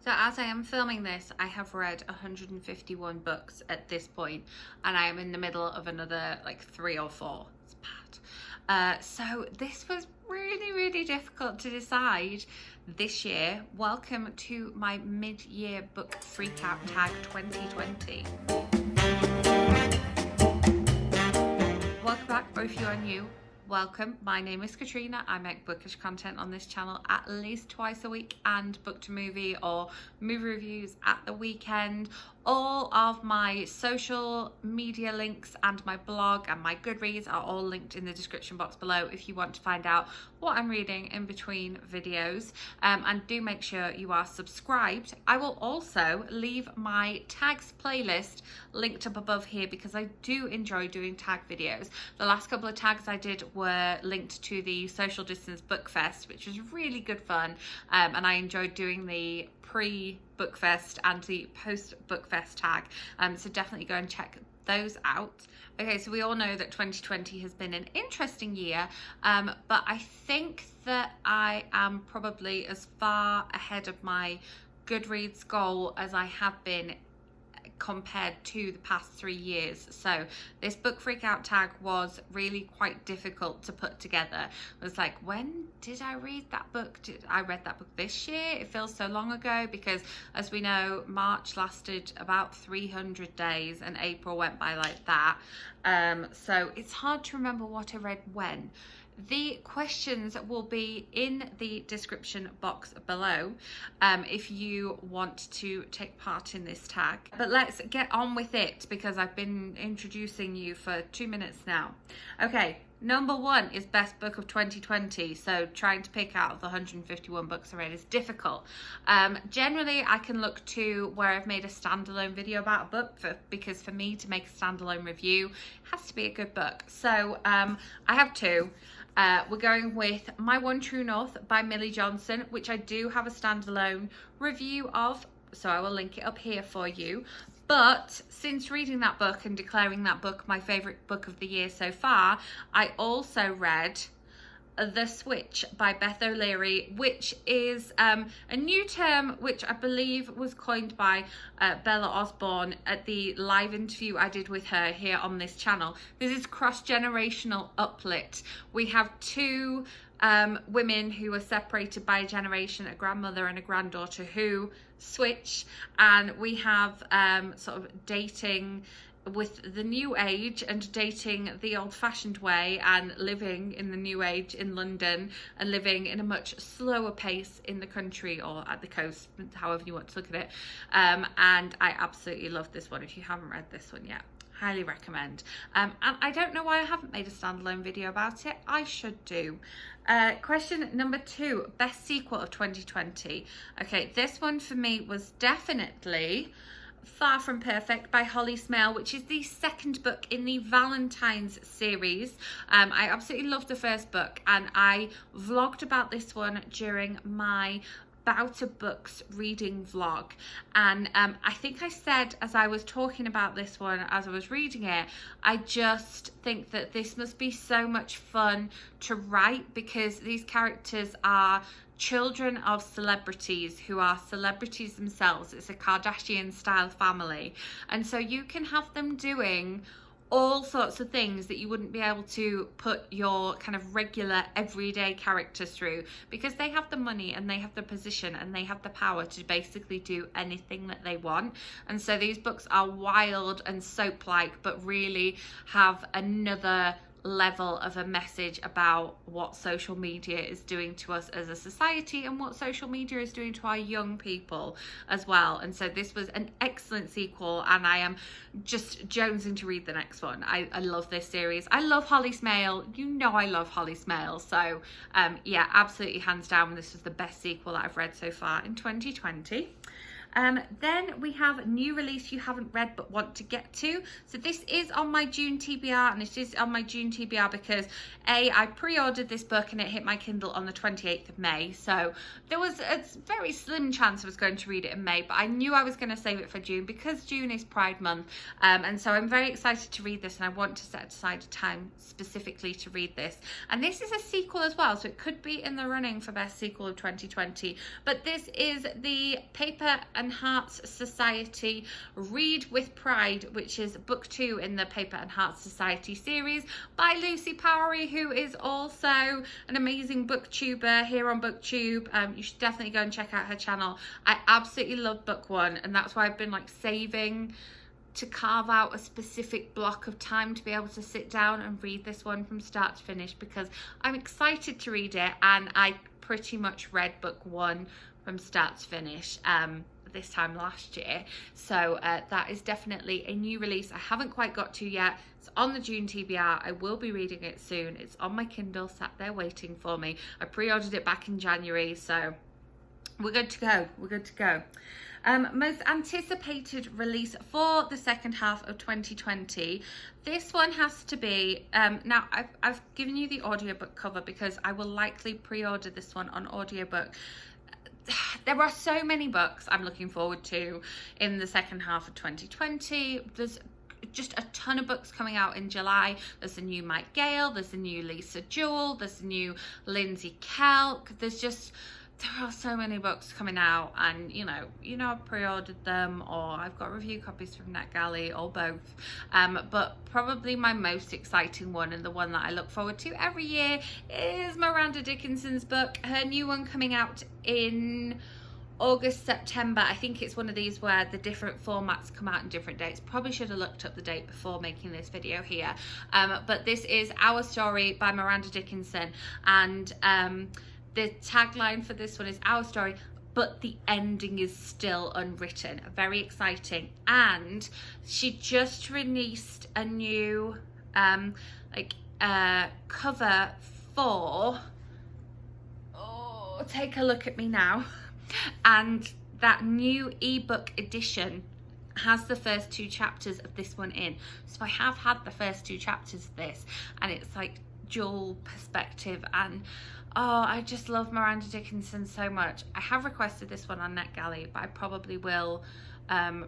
So as I am filming this, I have read 151 books at this point, and I am in the middle of another like 3 or 4. It's bad. So this was really difficult to decide this year. Welcome to my mid-year book freakout tag 2020. Welcome back, or if you are new, welcome. My name is Katrina. I make bookish content on this channel at least twice a week and book to movie or movie reviews at the weekend. All of my social media links and my blog and my Goodreads are all linked in the description box below if you want to find out what I'm reading in between videos. And do make sure you are subscribed. I will also leave my tags playlist linked up above here because I do enjoy doing tag videos. The last couple of tags I did were linked to the Social Distance Book Fest, which was really good fun, and I enjoyed doing the pre-Book Fest and the post-Book Fest tag, so definitely go and check those out. Okay, so we all know that 2020 has been an interesting year, but I think that I am probably as far ahead of my Goodreads goal as I have been compared to the past 3 years. So this book freakout tag was really quite difficult to put together. It was like, when did I read that book? Did I read that book this year? It feels so long ago because, as we know, March lasted about 300 days and April went by like that. So it's hard to remember what I read when. The questions will be in the description box below if you want to take part in this tag. But let's get on with it because I've been introducing you for 2 minutes now. Okay, number 1 is best book of 2020. So trying to pick out of the 151 books I read is difficult. Generally, I can look to where I've made a standalone video about a book because for me to make a standalone review, it has to be a good book. So I have 2. We're going with My One True North by Millie Johnson, which I do have a standalone review of, so I will link it up here for you. But since reading that book and declaring that book my favourite book of the year so far, I also read The Switch by Beth O'Leary, which is a new term which I believe was coined by Bella Osborne at the live interview I did with her here on this channel. This is cross-generational uplit. We have 2 women who are separated by a generation, a grandmother and a granddaughter, who switch, and we have sort of dating with the new age and dating the old-fashioned way and living in the new age in London and living in a much slower pace in the country or at the coast, however you want to look at it. And I absolutely love this one. If you haven't read this one yet, highly recommend. And I don't know why I haven't made a standalone video about it. I should do. Question number 2, best sequel of 2020. Okay, this one for me was definitely Far From Perfect by Holly Smale, which is the 2nd book in the Valentine's series. I absolutely loved the first book, and I vlogged about this one during my Bout of Books reading vlog, and I think I said as I was talking about this one as I was reading it, I just think that this must be so much fun to write because these characters are children of celebrities who are celebrities themselves. It's a Kardashian style family, and so you can have them doing all sorts of things that you wouldn't be able to put your kind of regular everyday characters through because they have the money and they have the position and they have the power to basically do anything that they want. And so these books are wild and soap-like but really have another level of a message about what social media is doing to us as a society and what social media is doing to our young people as well. And so this was an excellent sequel, and I am just jonesing to read the next one. I love this series. I love Holly Smale. You know I love Holly Smale. So yeah, absolutely hands down, this was the best sequel that I've read so far in 2020. Then we have new release you haven't read but want to get to. So this is on my June TBR, and it is on my June TBR because I pre-ordered this book and it hit my Kindle on the 28th of May. So there was a very slim chance I was going to read it in May, but I knew I was going to save it for June because June is Pride Month. And so I'm very excited to read this, and I want to set aside a time specifically to read this. And this is a sequel as well, so it could be in the running for best sequel of 2020. But this is the Paper and Hearts Society Read with Pride, which is book 2 in the Paper and Hearts Society series by Lucy Powrie, who is also an amazing booktuber here on BookTube. You should definitely go and check out her channel. I absolutely love book 1, and that's why I've been like saving to carve out a specific block of time to be able to sit down and read this one from start to finish, because I'm excited to read it, and I pretty much read book 1 from start to finish this time last year. So that is definitely a new release I haven't quite got to yet. It's on the June TBR. I will be reading it soon. It's on my Kindle, sat there waiting for me. I pre-ordered it back in January, so we're good to go. We're good to go. Most anticipated release for the second half of 2020. This one has to be, now I've given you the audiobook cover because I will likely pre-order this one on audiobook. There are so many books I'm looking forward to in the second half of 2020. There's just a ton of books coming out in July. There's a new Mike Gale, there's a new Lisa Jewell, there's a new Lindsey Kelk. There are so many books coming out, and you know I've pre-ordered them, or I've got review copies from NetGalley, or both. But probably my most exciting one, and the one that I look forward to every year, is Miranda Dickinson's book. Her new one coming out in August, September. I think it's one of these where the different formats come out in different dates. Probably should have looked up the date before making this video here. But this is Our Story by Miranda Dickinson, and the tagline for this one is Our Story, but the ending is still unwritten. Very exciting. And she just released a new cover for, take a look at me now. And that new ebook edition has the first 2 chapters of this one in. So I have had the first 2 chapters of this, and it's like dual perspective, and I just love Miranda Dickinson so much. I have requested this one on NetGalley, but I probably will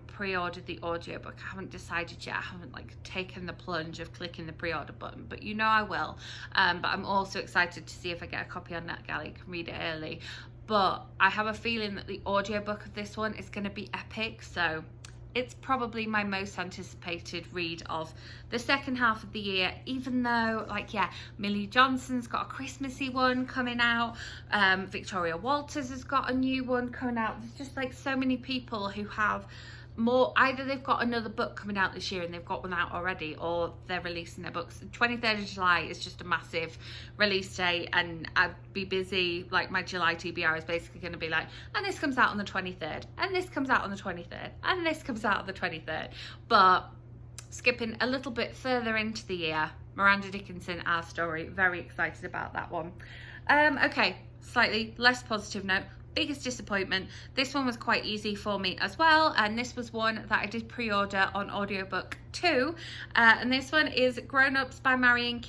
pre-order the audiobook. I haven't decided yet. I haven't taken the plunge of clicking the pre-order button, but I will. But I'm also excited to see if I get a copy on NetGalley, can read it early. But I have a feeling that the audiobook of this one is going to be epic, so it's probably my most anticipated read of the second half of the year, even though, Millie Johnson's got a Christmassy one coming out. Victoria Walters has got a new one coming out. There's just so many people who have more, either they've got another book coming out this year and they've got one out already, or they're releasing their books. 23rd of July is just a massive release date, and I'd be busy. My July TBR is basically going to be and this comes out on the 23rd, and this comes out on the 23rd, and this comes out on the 23rd. But skipping a little bit further into the year, Miranda Dickinson, Our Story. Very excited about that one. Okay, slightly less positive note. Biggest disappointment. This one was quite easy for me as well, and this was one that I did pre-order on audiobook too, and this one is Grownups by Marian.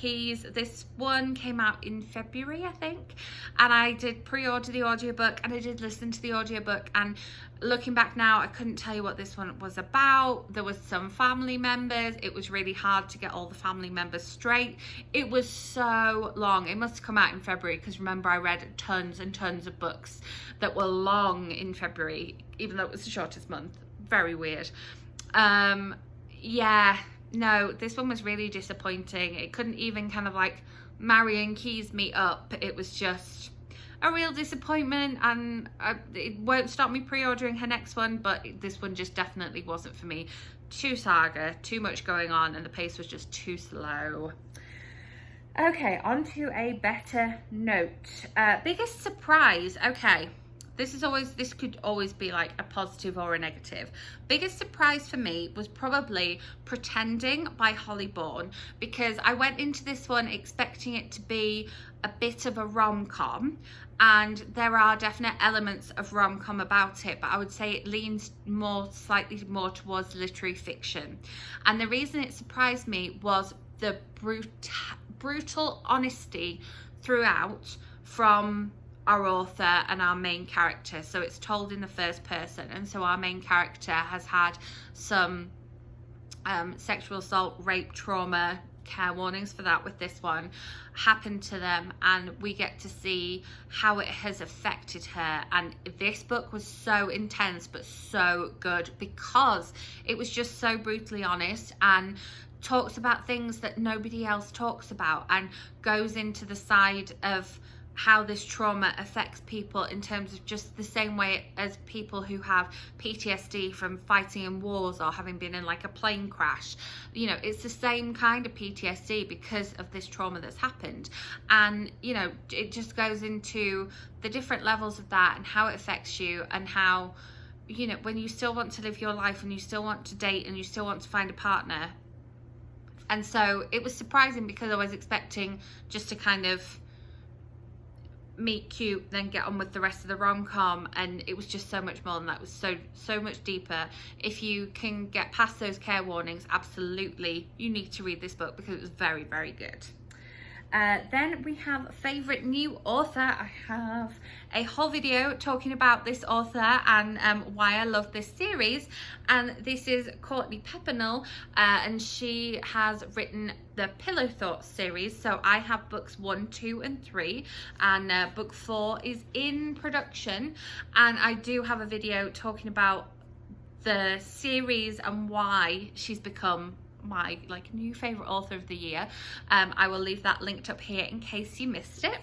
This one came out in February, I think, and I did pre-order the audiobook and I did listen to the audiobook, and looking back now, I couldn't tell you what this one was about. There was some family members. It was really hard to get all the family members straight. It was so long. It must have come out in February, because remember, I read tons and tons of books that were long in February, even though it was the shortest month. Very weird. Yeah, no, this one was really disappointing. It couldn't even Marian keys me up. It was just a real disappointment, and it won't stop me pre-ordering her next one, but this one just definitely wasn't for me. Too saga, too much going on, and the pace was just too slow. Okay, on to a better note. Biggest surprise. Okay, this could always be like a positive or a negative. Biggest surprise for me was probably Pretending by Holly Bourne, because I went into this one expecting it to be a bit of a rom-com, and there are definite elements of rom-com about it, but I would say it leans slightly more towards literary fiction. And the reason it surprised me was the brutal honesty throughout from our author and our main character. So it's told in the first person, and so our main character has had some sexual assault, rape, trauma, care warnings for that with this one happen to them, and we get to see how it has affected her. And this book was so intense but so good, because it was just so brutally honest and talks about things that nobody else talks about, and goes into the side of how this trauma affects people in terms of just the same way as people who have PTSD from fighting in wars or having been in like a plane crash. You know, it's the same kind of PTSD because of this trauma that's happened. And, you know, it just goes into the different levels of that and how it affects you, and how, you know, when you still want to live your life and you still want to date and you still want to find a partner. And so it was surprising, because I was expecting just to kind of meet cute, then get on with the rest of the rom-com, and it was just so much more than that. It was so much deeper. If you can get past those care warnings, absolutely you need to read this book, because it was very, very good. Then we have favourite new author. I have a whole video talking about this author and why I love this series, and this is Courtney Peppernell, and she has written the Pillow Thoughts series. So I have books 1, 2 and 3, and book 4 is in production, and I do have a video talking about the series and why she's become my like new favorite author of the year. I will leave that linked up here in case you missed it.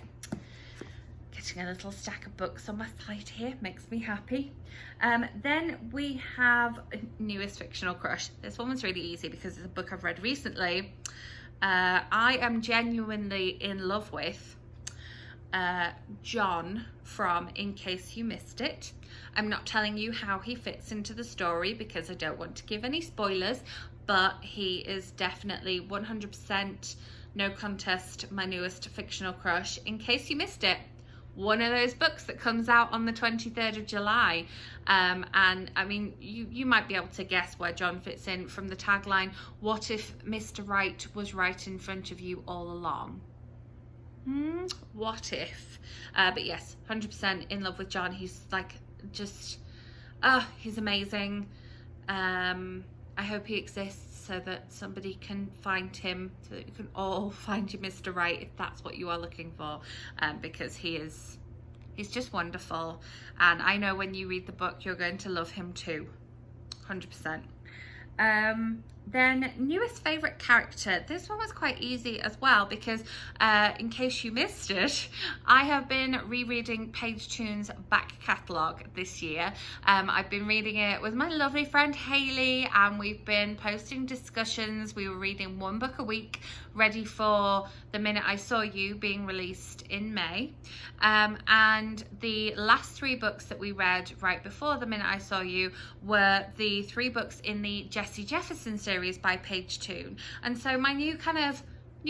Getting a little stack of books on my side here makes me happy. Then we have newest fictional crush. This one was really easy because it's a book I've read recently. I am genuinely in love with John from In Case You Missed It. I'm not telling you how he fits into the story because I don't want to give any spoilers, but he is definitely 100% no contest my newest fictional crush. In Case You Missed It, one of those books that comes out on the 23rd of July. And I mean, you might be able to guess where John fits in from the tagline, "What if Mr. Right was right in front of you all along?" What if? But yes, 100% in love with John. He's like just, he's amazing. I hope he exists so that somebody can find him, so that you can all find your Mr. Right if that's what you are looking for, because he's just wonderful, and I know when you read the book you're going to love him too, 100%. Then newest favourite character. This one was quite easy as well, because in case you missed it, I have been rereading Paige Toon's back catalogue this year. I've been reading it with my lovely friend Hayley, and we've been posting discussions. We were reading one book a week, ready for The Minute I Saw You being released in May. And the last 3 books that we read right before The Minute I Saw You were the 3 books in the Jefferson series by Paige Toon. And so my new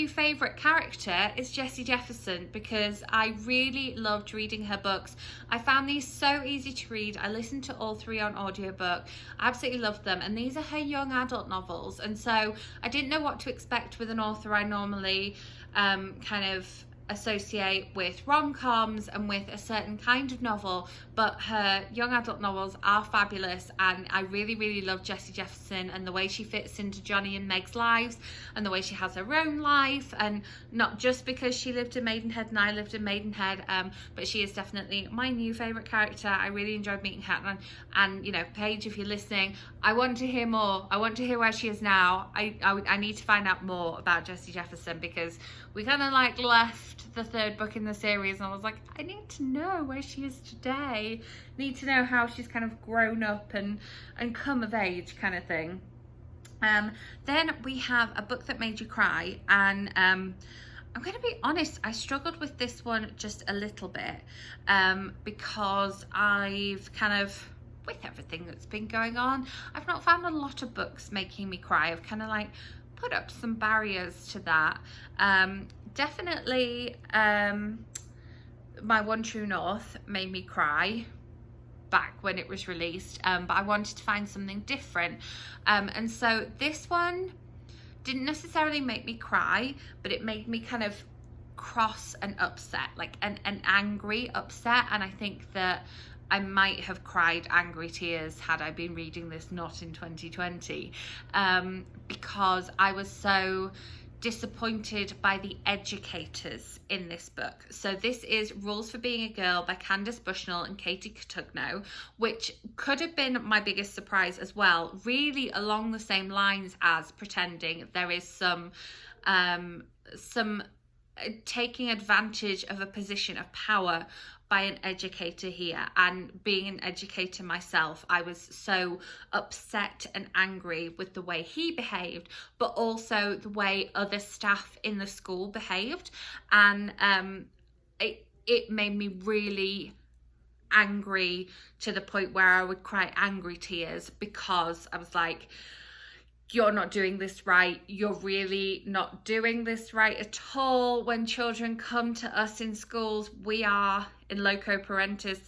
favourite character is Jefferson, because I really loved reading her books. I found these so easy to read. I listened to all 3 on audiobook. I absolutely loved them, and these are her young adult novels, and so I didn't know what to expect with an author I normally kind of associate with rom-coms and with a certain kind of novel, but her young adult novels are fabulous, and I really love Jefferson and the way she fits into Johnny and Meg's lives, and the way she has her own life, and not just because she lived in Maidenhead and I lived in Maidenhead, but she is definitely my new favourite character. I really enjoyed meeting her, and you know, Paige, if you're listening, I want to hear more. I want to hear where she is now. I need to find out more about Jefferson, because we kind of like left the 3rd book in the series and I was like, I need to know where she is today. Need to know how she's kind of grown up and come of age, kind of thing. Then we have a book that made you cry, and I'm going to be honest, I struggled with this one just a little bit because I've kind of, with everything that's been going on, I've not found a lot of books making me cry. I've kind of like put up some barriers to that. Definitely My One True North made me cry back when it was released, but I wanted to find something different. And so this one didn't necessarily make me cry, but it made me kind of cross and upset, like an angry upset. And I think that I might have cried angry tears had I been reading this not in 2020, because I was so disappointed by the educators in this book. So this is Rules for Being a Girl by Candace Bushnell and Katie Cotugno, which could have been my biggest surprise as well, really along the same lines as Pretending. There is some taking advantage of a position of power by an educator here. And being an educator myself, I was so upset and angry with the way he behaved, but also the way other staff in the school behaved. And it made me really angry to the point where I would cry angry tears, because I was like, you're not doing this right. You're really not doing this right at all. When children come to us in schools, we are in loco parentis,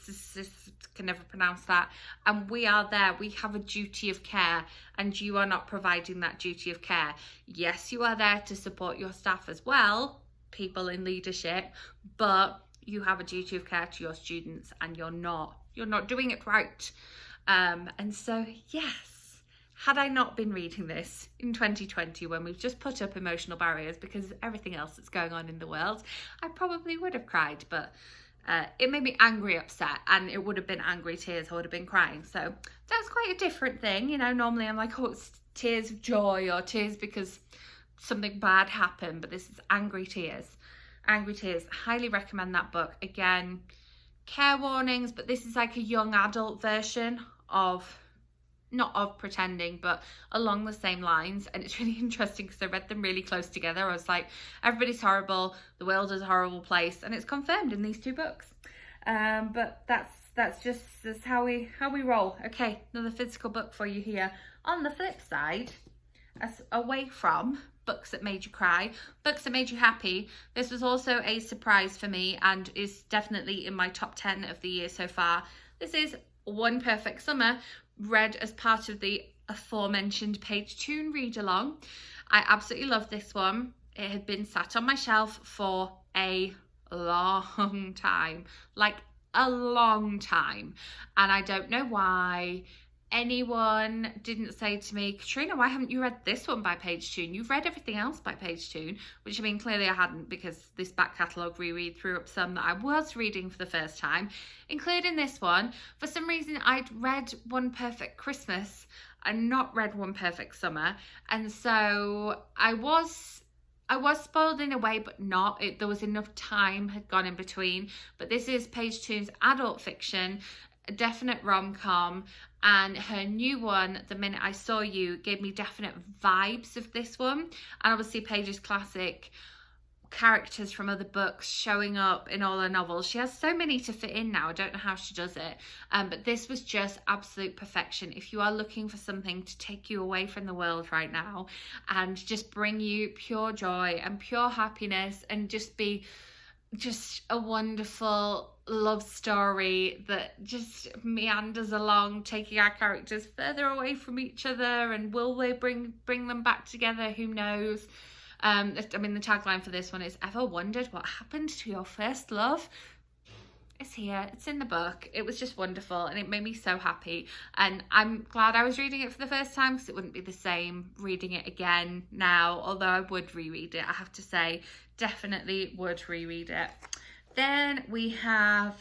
can never pronounce that, and we are there. We have a duty of care, and you are not providing that duty of care. Yes, you are there to support your staff as well, people in leadership, but you have a duty of care to your students, and you're not doing it right. And so, yes, had I not been reading this in 2020, when we've just put up emotional barriers because of everything else that's going on in the world, I probably would have cried. But it made me angry, upset, and it would have been angry tears. I would have been crying. So that's quite a different thing. You know, normally I'm like, oh, it's tears of joy or tears because something bad happened. But this is angry tears. Angry tears. Highly recommend that book. Again, care warnings, but this is like a young adult version of, not of Pretending, but along the same lines. And it's really interesting because I read them really close together. I was like, everybody's horrible, the world is a horrible place, and it's confirmed in these two books. But that's how we roll. Okay, another physical book for you here. On the flip side, as away from books that made you cry, books that made you happy, this was also a surprise for me and is definitely in my top 10 of the year so far. This is One Perfect Summer, read as part of the aforementioned Paige Toon read along. I absolutely love this one. It had been sat on my shelf for a long time, like a long time, and I don't know why anyone didn't say to me, Katrina, why haven't you read this one by Paige Toon? You've read everything else by Paige Toon, which I mean, clearly I hadn't, because this back catalogue reread threw up some that I was reading for the first time, including this one. For some reason, I'd read One Perfect Christmas and not read One Perfect Summer, and so I was spoiled in a way, but not. There was enough time had gone in between. But this is Paige Toon's adult fiction, a definite rom-com, and her new one, The Minute I Saw You, gave me definite vibes of this one. And obviously Paige's classic characters from other books showing up in all her novels. She has so many to fit in now. I don't know how she does it, but this was just absolute perfection. If you are looking for something to take you away from the world right now and just bring you pure joy and pure happiness and just be just a wonderful love story that just meanders along, taking our characters further away from each other, and will they bring them back together? Who knows? I mean, the tagline for this one is, ever wondered what happened to your first love? It's here, it's in the book. It was just wonderful, and it made me so happy, and I'm glad I was reading it for the first time, because it wouldn't be the same reading it again now, although I would reread it, I have to say. Definitely would reread it. Then we have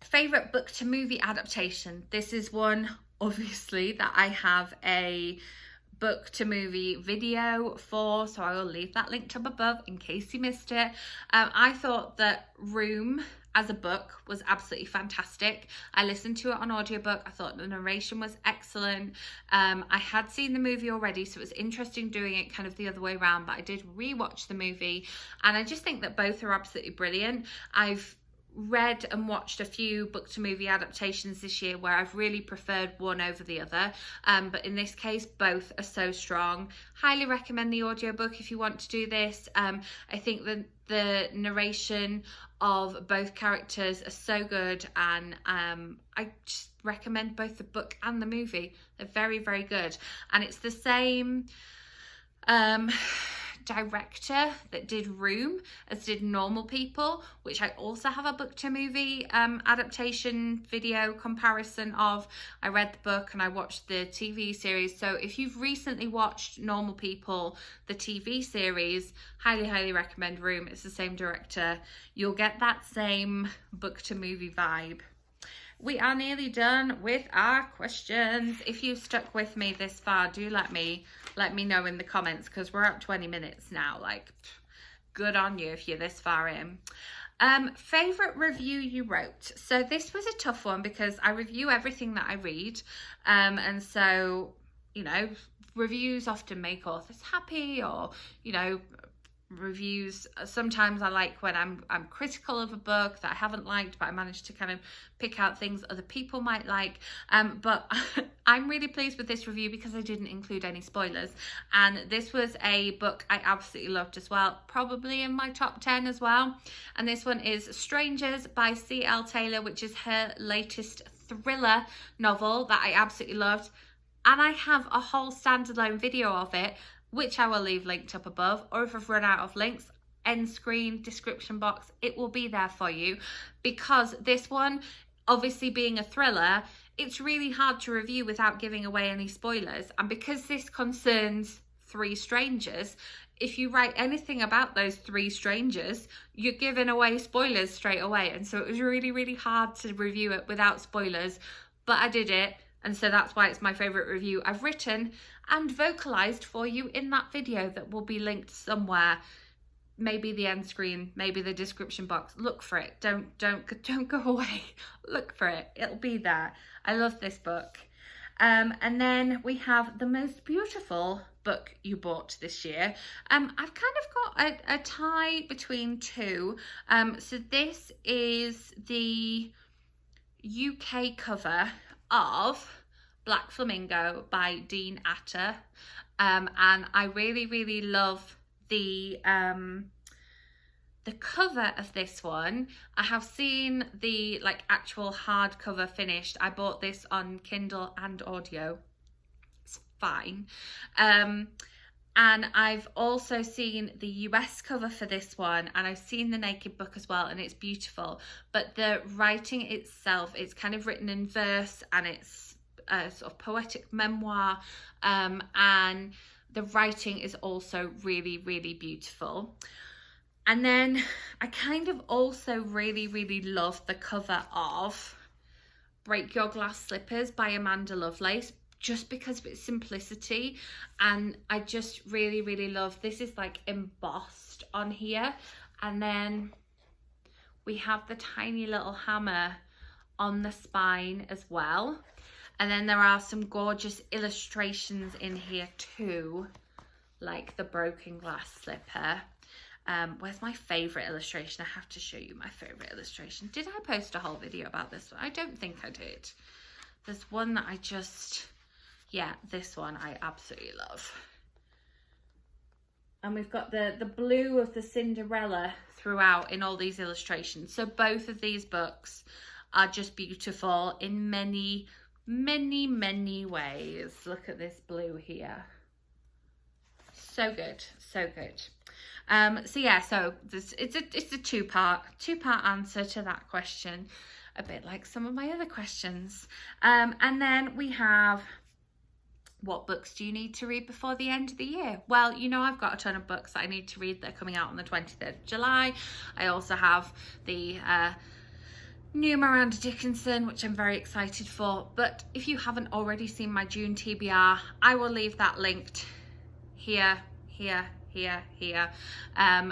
favourite book to movie adaptation. This is one, obviously, that I have a book to movie video for, so I will leave that linked up above in case you missed it. I thought that Room as a book was absolutely fantastic. I listened to it on audiobook. I thought the narration was excellent. I had seen the movie already, so it was interesting doing it kind of the other way around, but I did rewatch the movie, and I just think that both are absolutely brilliant. I've read and watched a few book to movie adaptations this year where I've really preferred one over the other, but in this case both are so strong. Highly recommend the audiobook if you want to do this. I think that the narration of both characters are so good, and I just recommend both the book and the movie. They're very, very good, and it's the same director that did Room as did Normal People, which I also have a book to movie adaptation video comparison of. I read the book and I watched the TV series, so if you've recently watched Normal People, the TV series, highly recommend Room. It's the same director. You'll get that same book to movie vibe. We are nearly done with our questions. If you've stuck with me this far, do let me know in the comments, because we're at 20 minutes now. Like, good on you if you're this far in. Favorite review you wrote. So this was a tough one because I review everything that I read, and so, you know, reviews often make authors happy, or, you know, reviews sometimes I like when I'm critical of a book that I haven't liked, but I managed to kind of pick out things other people might like, but I'm really pleased with this review because I didn't include any spoilers, and this was a book I absolutely loved as well, probably in my top 10 as well. And this one is Strangers by C.L. Taylor, which is her latest thriller novel that I absolutely loved, and I have a whole standalone video of it, which I will leave linked up above, or if I've run out of links, end screen, description box, it will be there for you. Because this one, obviously being a thriller, it's really hard to review without giving away any spoilers. And because this concerns 3 strangers, if you write anything about those 3 strangers, you're giving away spoilers straight away. And so it was really hard to review it without spoilers, but I did it. And so that's why it's my favourite review I've written and vocalised for you in that video that will be linked somewhere. Maybe the end screen, maybe the description box. Look for it. Don't go away. Look for it. It'll be there. I love this book. And then we have the most beautiful book you bought this year. I've kind of got a tie between 2. So this is the UK cover of Black Flamingo by Dean Atta, and I really love the cover of this one. I have seen the like actual hardcover finished. I bought this on Kindle and audio. It's fine. And I've also seen the US cover for this one, and I've seen the naked book as well, and it's beautiful. But the writing itself, it's kind of written in verse, and it's a sort of poetic memoir, and the writing is also really beautiful. And then I kind of also really love the cover of Break Your Glass Slippers by Amanda Lovelace, just because of its simplicity. And I just really love, this is like embossed on here, and then we have the tiny little hammer on the spine as well. And then there are some gorgeous illustrations in here too, like the broken glass slipper. Where's my favourite illustration? I have to show you my favourite illustration. Did I post a whole video about this one? I don't think I did. There's one that I just, yeah, this one I absolutely love. And we've got the blue of the Cinderella throughout in all these illustrations. So both of these books are just beautiful in many ways. Look at this blue here. So good. So yeah, so it's a two-part answer to that question, a bit like some of my other questions. And then we have, what books do you need to read before the end of the year? Well, you know, I've got a ton of books that I need to read that are coming out on the 23rd of July. I also have the new Miranda Dickinson, which I'm very excited for. But if you haven't already seen my June TBR, I will leave that linked here,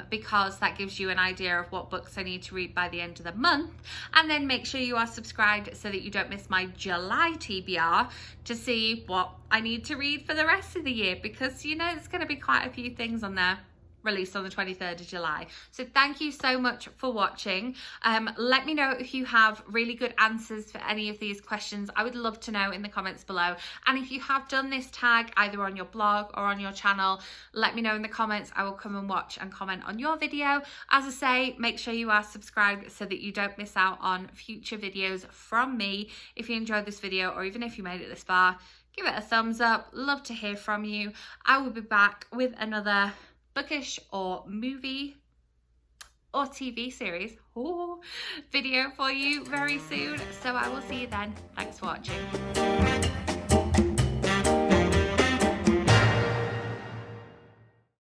because that gives you an idea of what books I need to read by the end of the month. And then make sure you are subscribed so that you don't miss my July TBR to see what I need to read for the rest of the year, because you know there's going to be quite a few things on there released on the 23rd of July. So thank you so much for watching. Let me know if you have really good answers for any of these questions. I would love to know in the comments below. And if you have done this tag either on your blog or on your channel, let me know in the comments. I will come and watch and comment on your video. As I say, make sure you are subscribed so that you don't miss out on future videos from me. If you enjoyed this video, or even if you made it this far, give it a thumbs up. Love to hear from you. I will be back with another bookish or movie or TV series video for you very soon. So I will see you then. Thanks for watching.